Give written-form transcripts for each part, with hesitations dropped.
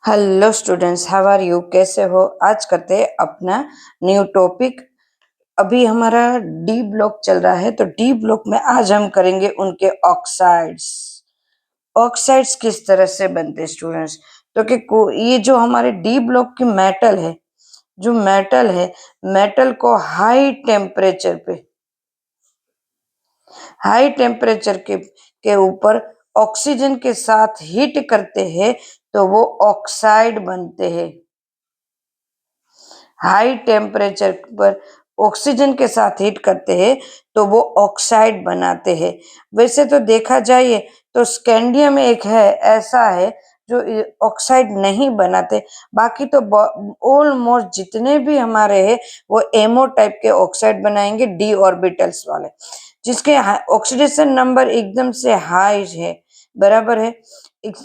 Hello students, how are you? कैसे हो? आज करते हैं अपना न्यू टॉपिक। अभी हमारा डी ब्लॉक चल रहा है, तो डी ब्लॉक में आज हम करेंगे उनके ऑक्साइड्स। ऑक्साइड्स किस तरह से बनते हैं स्टूडेंट्स? तो कि ये जो हमारे डी ब्लॉक की मेटल है, जो मेटल है, मेटल को हाई टेम्परेचर के ऊपर ऑक्सीजन के साथ हीट करते हैं तो वो ऑक्साइड बनते हैं। हाई टेम्परेचर पर ऑक्सीजन के साथ हीट करते हैं तो वो ऑक्साइड बनाते हैं। वैसे तो देखा जाए तो स्कैंडियम एक है, ऐसा है जो ऑक्साइड नहीं बनाते। बाकी तो ऑलमोस्ट जितने भी हमारे हैं वो एमओ टाइप के ऑक्साइड बनाएंगे, डी ऑर्बिटल्स वाले, जिसके ऑक्सीडेशन नंबर एकदम से हाई है। बराबर है,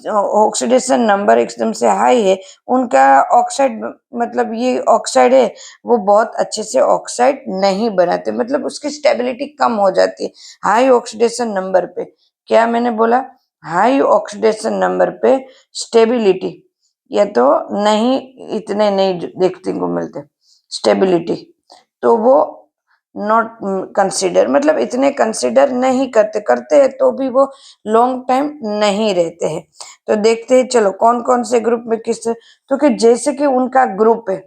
ऑक्सीडेशन नंबर एकदम से हाई है उनका। ऑक्साइड मतलब ये ऑक्साइड है वो बहुत अच्छे से ऑक्साइड नहीं बनाते, मतलब उसकी स्टेबिलिटी कम हो जाती है हाई ऑक्सीडेशन नंबर पे। क्या मैंने बोला? हाई ऑक्सीडेशन नंबर पे स्टेबिलिटी, या तो नहीं, इतने नहीं देखने को मिलते स्टेबिलिटी, तो वो नॉट कंसिडर, मतलब इतने कंसिडर नहीं करते, करते हैं तो भी वो लॉन्ग टाइम नहीं रहते हैं। तो देखते हैं, चलो कौन कौन से ग्रुप में किस, तो कि जैसे कि उनका ग्रुप है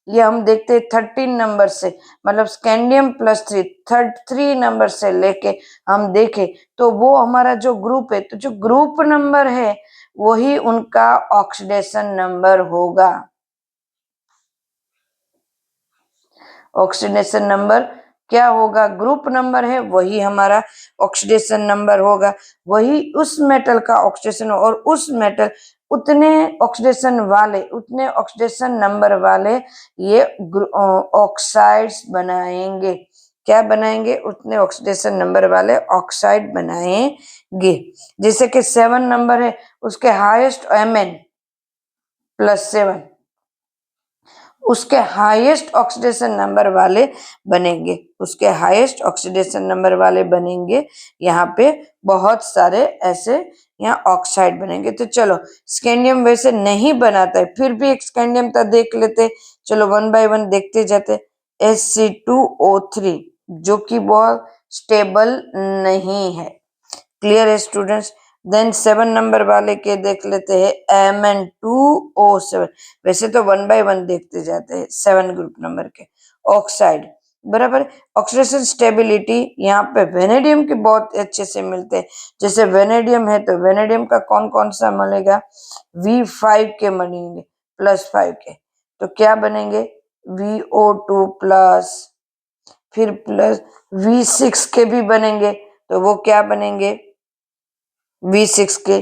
ये हम देखते हैं 13 नंबर से, मतलब स्कैंडियम प्लस 3 3 नंबर से लेके हम देखें तो वो हमारा जो ग्रुप है, तो जो ग्रुप नंबर है वही उनका ऑक्सीडेशन नंबर होगा। ऑक्सीडेशन नंबर क्या होगा? ग्रुप नंबर है वही हमारा ऑक्सीडेशन नंबर होगा। वही उस मेटल का ऑक्सीडेशन, और उस मेटल उतने उतने ऑक्सीडेशन नंबर वाले ये ऑक्साइड्स बनाएंगे। क्या बनाएंगे? उतने ऑक्सीडेशन नंबर वाले ऑक्साइड बनाएंगे। जैसे कि 7 नंबर है, उसके हाईएस्ट Mn+7, उसके हाईएस्ट ऑक्सीडेशन नंबर वाले बनेंगे, उसके हाईएस्ट ऑक्सीडेशन नंबर वाले बनेंगे। यहाँ पे बहुत सारे ऐसे यहाँ ऑक्साइड बनेंगे। तो चलो, स्कैंडियम वैसे नहीं बनाता है, फिर भी एक स्कैंडियम तो देख लेते। चलो वन बाय वन देखते जाते। Sc2O3 जो कि बहुत स्टेबल नहीं है। क्लियर है स्टूडेंट्स? देन 7 नंबर वाले के देख लेते हैं, Mn2O7। वैसे तो वन बाय वन देखते जाते हैं 7 ग्रुप नंबर के ऑक्साइड। बराबर। ऑक्सीडेशन स्टेबिलिटी यहाँ पे वेनेडियम के बहुत अच्छे से मिलते हैं। जैसे वेनेडियम है तो वेनेडियम का कौन कौन सा मिलेगा? V5 के बनेंगे, +5 के, तो क्या बनेंगे? VO2 प्लस, फिर प्लस V6 के भी बनेंगे, तो वो क्या बनेंगे? V6 के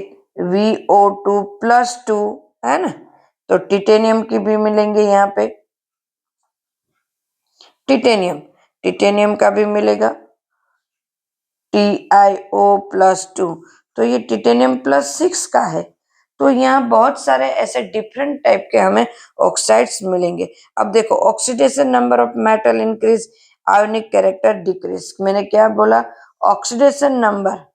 VO2+2, है ना? तो टिटेनियम की भी मिलेंगे यहाँ पे, टिटेनियम का भी मिलेगा TiO+2। तो ये टिटेनियम +6 का है। तो यहाँ बहुत सारे ऐसे डिफरेंट टाइप के हमें ऑक्साइड्स मिलेंगे। अब देखो, oxidation number of metal increase, ionic character decrease. मैंने क्या बोला? Oxidation number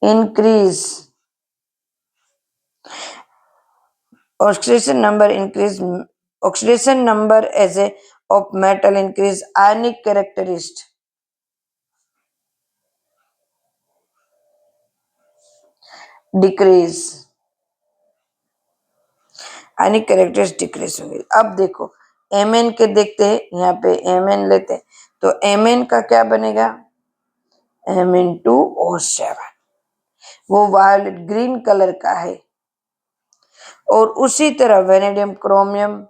increase, oxidation number increase, oxidation number as a of metal increase, ionic characteristic decrease, ionic characteristics decrease होंगे। अब देखो Mn के देखते हैं, यहाँ पे Mn लेते हैं तो Mn का क्या बनेगा? Mn2O7, वो वायलेट ग्रीन कलर का है। और उसी तरह वेनेडियम क्रोमियम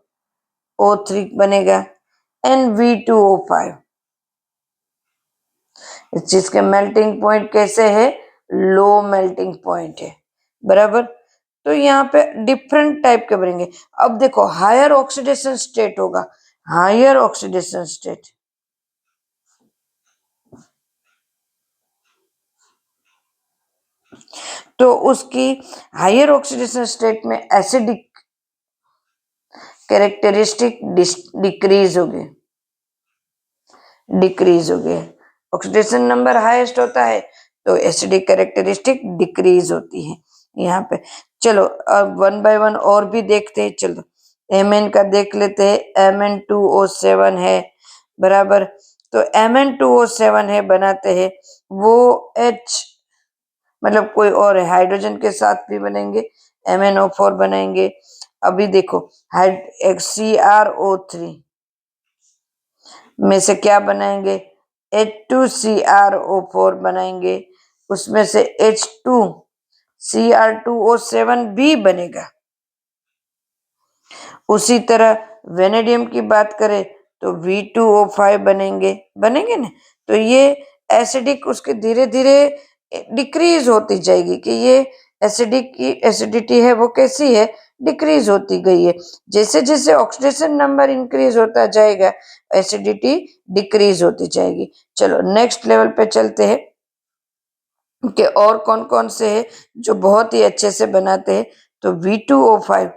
O3 बनेगा NV2O5, इस चीज के मेल्टिंग पॉइंट कैसे है? लो मेल्टिंग पॉइंट है। बराबर। तो यहाँ पे डिफरेंट टाइप के बनेंगे। अब देखो, हायर ऑक्सीडेशन स्टेट होगा, हायर ऑक्सीडेशन स्टेट, तो उसकी हायर ऑक्सीडेशन स्टेट में एसिडिक कैरेक्टरिस्टिक डिक्रीज हो गए। ऑक्सीडेशन नंबर हाईएस्ट होता है तो एसिडिक कैरेक्टरिस्टिक डिक्रीज होती है। यहाँ पे। चलो अब 1 बाय 1 और भी देखते हैं। चलो Mn का देख लेते हैं। Mn2O7 है बराबर, तो Mn2O7 है बनाते हैं, वो H मतलब कोई और है, हाइड्रोजन के साथ भी बनेंगे, MnO4 बनाएंगे। अभी देखो CrO3 में से क्या बनाएंगे, H2CrO4 बनाएंगे, उसमें से H2Cr2O7 भी बनेगा। उसी तरह वेनेडियम की बात करें तो V2O5 बनेंगे, बनेंगे ना। तो ये एसिडिक उसके धीरे धीरे डिक्रीज होती जाएगी कि ये एसिडिक की एसिडिटी है वो कैसी है, डिक्रीज होती गई है। जैसे जैसे ऑक्सीडेशन नंबर इंक्रीज होता जाएगा एसिडिटी डिक्रीज होती जाएगी। चलो नेक्स्ट लेवल पे चलते हैं कि और कौन कौन से है जो बहुत ही अच्छे से बनाते हैं। तो V2O5,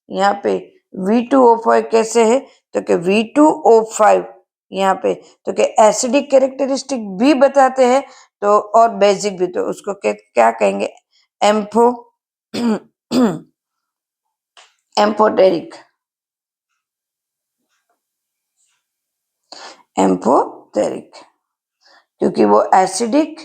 यहाँ पे V2O5 कैसे है, तो कि V2O5 यहाँ पे तो कि एसिडिक कैरेक्टरिस्टिक भी बताते हैं तो और बेसिक भी, तो उसको क्या कहेंगे, एम्फो एम्फोटेरिक, एम्फोटेरिक, क्योंकि वो एसिडिक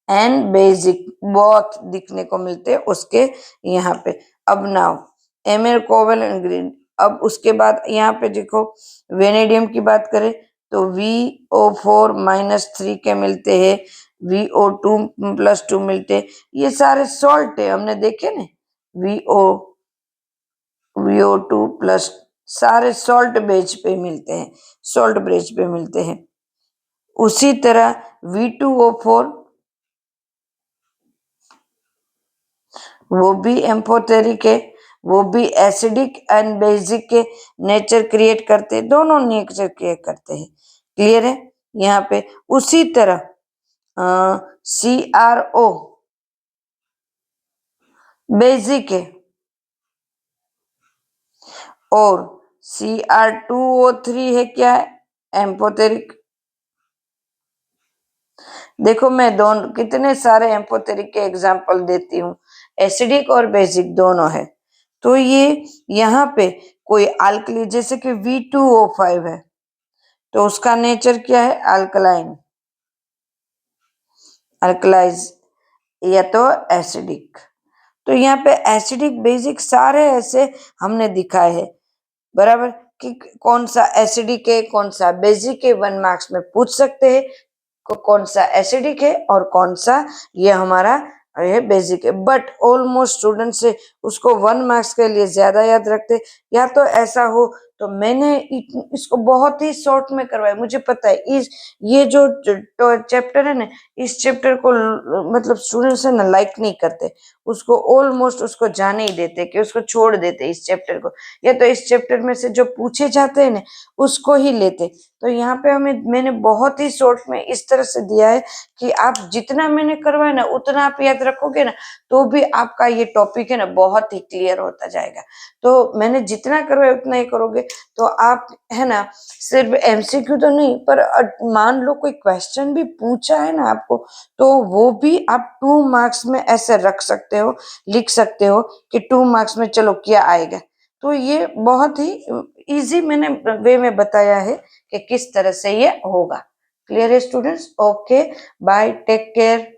एंड बेसिक बहुत दिखने को मिलते हैं उसके यहाँ पे। अब नाउ एमएल कोवेलेंट ग्रीन। अब उसके बाद यहाँ पे देखो वेनेडियम की बात करें तो VO4-3 के मिलते हैं, VO2+2 मिलते हैं, ये सारे सॉल्ट है, हमने देखे ना, VO2+ सारे सॉल्ट बेस पे मिलते हैं, सॉल्ट बेस पे मिलते हैं। उसी तरह V2O4 वो भी एम्फोटेरिक है, वो भी एसिडिक एंड बेसिक के नेचर क्रिएट करते हैं, दोनों नेचर क्रिएट करते हैं। क्लियर है यहाँ पे। उसी तरह CrO बेसिक है और Cr2O3 है क्या है, एम्फोटेरिक। देखो मैं दोनों कितने सारे एम्फोटेरिक के एग्जाम्पल देती हूँ, एसिडिक और बेसिक दोनों है। तो ये यहाँ पे कोई अल्कली जैसे कि V2O5 है तो उसका नेचर क्या है, अल्कलाइन, अल्कलाइज या तो एसिडिक। तो यहाँ पे एसिडिक बेसिक सारे ऐसे हमने दिखाए हैं बराबर, कि कौन सा एसिडिक है कौन सा बेसिक है, 1 मार्क्स में पूछ सकते हैं कौन सा एसिडिक है और कौन सा ये हमारा ये बेसिक है। बट ऑलमोस्ट स्टूडेंट से उसको 1 मार्क्स के लिए ज्यादा याद रखते, या तो ऐसा हो तो मैंने इसको बहुत ही शॉर्ट में करवाया, मुझे पता है इस ये जो चैप्टर है ना, इस चैप्टर को मतलब स्टूडेंट्स है ना लाइक नहीं करते, उसको ऑलमोस्ट उसको जाने ही देते कि उसको छोड़ देते इस चैप्टर को, या तो इस चैप्टर में से जो पूछे जाते हैं ना उसको ही लेते। तो यहाँ पे मैंने बहुत ही शॉर्ट में इस तरह से दिया है कि आप जितना मैंने करवाया ना उतना आप याद रखोगे ना तो भी आपका ये टॉपिक है ना बहुत ही क्लियर होता जाएगा। तो मैंने जितना करवाया उतना ही करोगे तो आप है ना सिर्फ MCQ तो नहीं पर मान लो कोई क्वेश्चन भी पूछा है ना आपको तो वो भी आप 2 मार्क्स में ऐसे रख सकते हो, लिख सकते हो कि 2 मार्क्स में चलो क्या आएगा। तो ये बहुत ही इजी मैंने वे में बताया है कि किस तरह से ये होगा। क्लियर है students? Okay bye, take care.